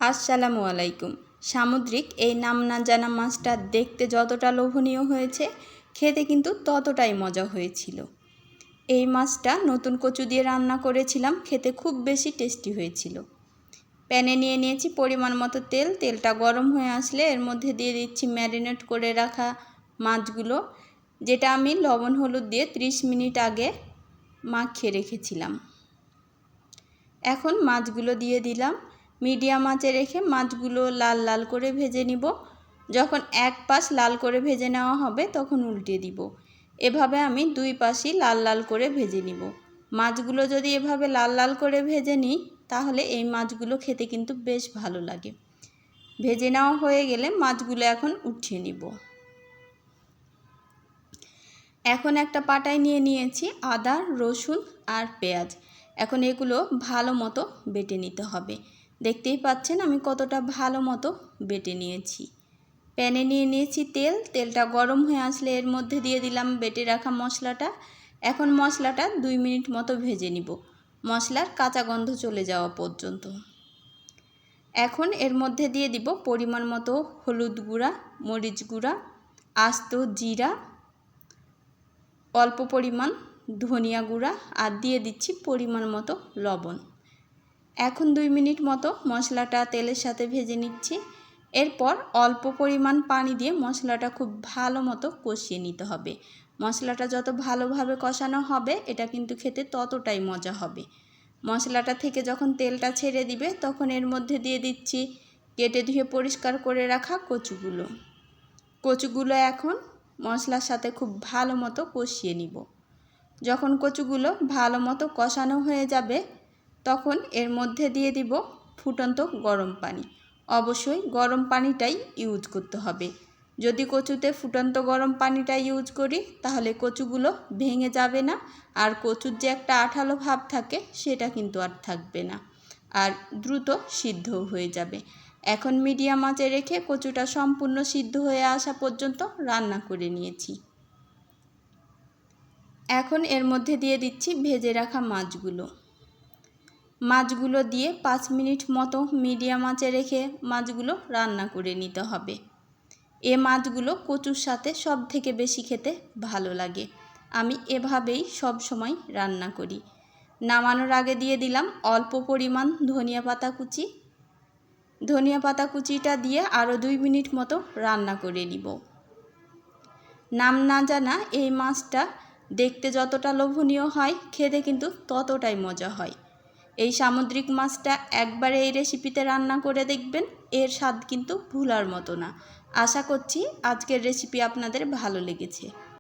আসসালামু আলাইকুম। সামুদ্রিক এই নাম না জানা মাছটা দেখতে যতটা লোভনীয় হয়েছে, খেতে কিন্তু ততটাই মজা হয়েছিল। এই মাছটা নতুন কচু দিয়ে রান্না করেছিলাম, খেতে খুব বেশি টেস্টি হয়েছিল। প্যানে নিয়ে নিয়েছি পরিমাণ মতো তেল। তেলটা গরম হয়ে আসলে এর মধ্যে দিয়ে দিচ্ছি ম্যারিনেট করে রাখা মাছগুলো, যেটা আমি লবণ হলুদ দিয়ে 30 মিনিট আগে মাখিয়ে রেখেছিলাম। এখন মাছগুলো দিয়ে দিলাম। মিডিয়াম আঁচে রেখে মাছগুলো লাল লাল করে ভেজে নিব। যখন এক পাশ লাল করে ভেজে নেওয়া হবে তখন উল্টে দিব। এভাবে আমি দুই পাশই লাল লাল করে ভেজে নিব। মাছগুলো যদি এভাবে লাল লাল করে ভেজে নিই তাহলে এই মাছগুলো খেতে কিন্তু বেশ ভালো লাগে। ভেজে নেওয়া হয়ে গেলে মাছগুলো এখন উঠিয়ে নিব। এখন একটা পাটায় নিয়ে নিয়েছি আদা, রসুন আর পেঁয়াজ। এখন এগুলো ভালো মতো বেটে নিতে হবে। দেখতেই পাচ্ছেন আমি কতটা ভালো মতো বেটে নিয়েছি। প্যানে নিয়ে নিয়েছি তেল। তেলটা গরম হয়ে আসলে এর মধ্যে দিয়ে দিলাম বেটে রাখা মশলাটা। এখন মশলাটা 2 মিনিট মতো ভেজে নিব, মশলার কাঁচা গন্ধ চলে যাওয়া পর্যন্ত। এখন এর মধ্যে দিয়ে দিব পরিমাণ মতো হলুদ গুঁড়া, মরিচ গুঁড়া, আস্ত জিরা, অল্প পরিমাণ ধনিয়া গুঁড়া আর দিয়ে দিচ্ছি পরিমাণ মতো লবণ। এখন 2 মিনিট মতো মশলাটা তেলের সাথে ভেজে নিচ্ছি। এরপর অল্প পরিমাণ পানি দিয়ে মশলাটা খুব ভালো মতো কষিয়ে নিতে হবে। মশলাটা যত ভালোভাবে কষানো হবে এটা কিন্তু খেতে ততটাই মজা হবে। মশলাটা থেকে যখন তেলটা ছেড়ে দিবে তখন এর মধ্যে দিয়ে দিচ্ছি কেটে ধুয়ে পরিষ্কার করে রাখা কচুগুলো এখন মশলার সাথে খুব ভালো মতো কষিয়ে নিব। যখন কচুগুলো ভালো মতো কষানো হয়ে যাবে তখন এর মধ্যে দিয়ে দিব ফুটন্ত গরম পানি। অবশ্যই গরম পানিটাই ইউজ করতে হবে। যদি কচুতে ফুটন্ত গরম পানিটা ইউজ করি তাহলে কচুগুলো ভেঙে যাবে না, আর কচুর যে একটা আঠালো ভাব থাকে সেটা কিন্তু আর থাকবে না, আর দ্রুত সিদ্ধ হয়ে যাবে। এখন মিডিয়াম আঁচে রেখে কচুটা সম্পূর্ণ সিদ্ধ হয়ে আসা পর্যন্ত রান্না করে নিয়েছি। এখন এর মধ্যে দিয়ে দিচ্ছি ভেজে রাখা মাছগুলো দিয়ে 5 মিনিট মতো মিডিয়াম আঁচে রেখে মাছগুলো রান্না করে নিতে হবে। এ মাছগুলো কচুর সাথে সব থেকে বেশি খেতে ভালো লাগে। আমি এভাবেই সব সময় রান্না করি। নামানোর আগে দিয়ে দিলাম অল্প পরিমাণ ধনিয়া পাতা কুচিটা দিয়ে আরও 2 মিনিট মতো রান্না করে নিব। নাম না জানা এই মাছটা দেখতে যতটা লোভনীয় হয়, খেতে কিন্তু ততটাই মজা হয়। এই সামুদ্রিক মাছটা একবার এই রেসিপিতে রান্না করে দেখবেন, এর স্বাদ কিন্তু ভুলার মতো না। আশা করছি আজকের রেসিপি আপনাদের ভালো লেগেছে।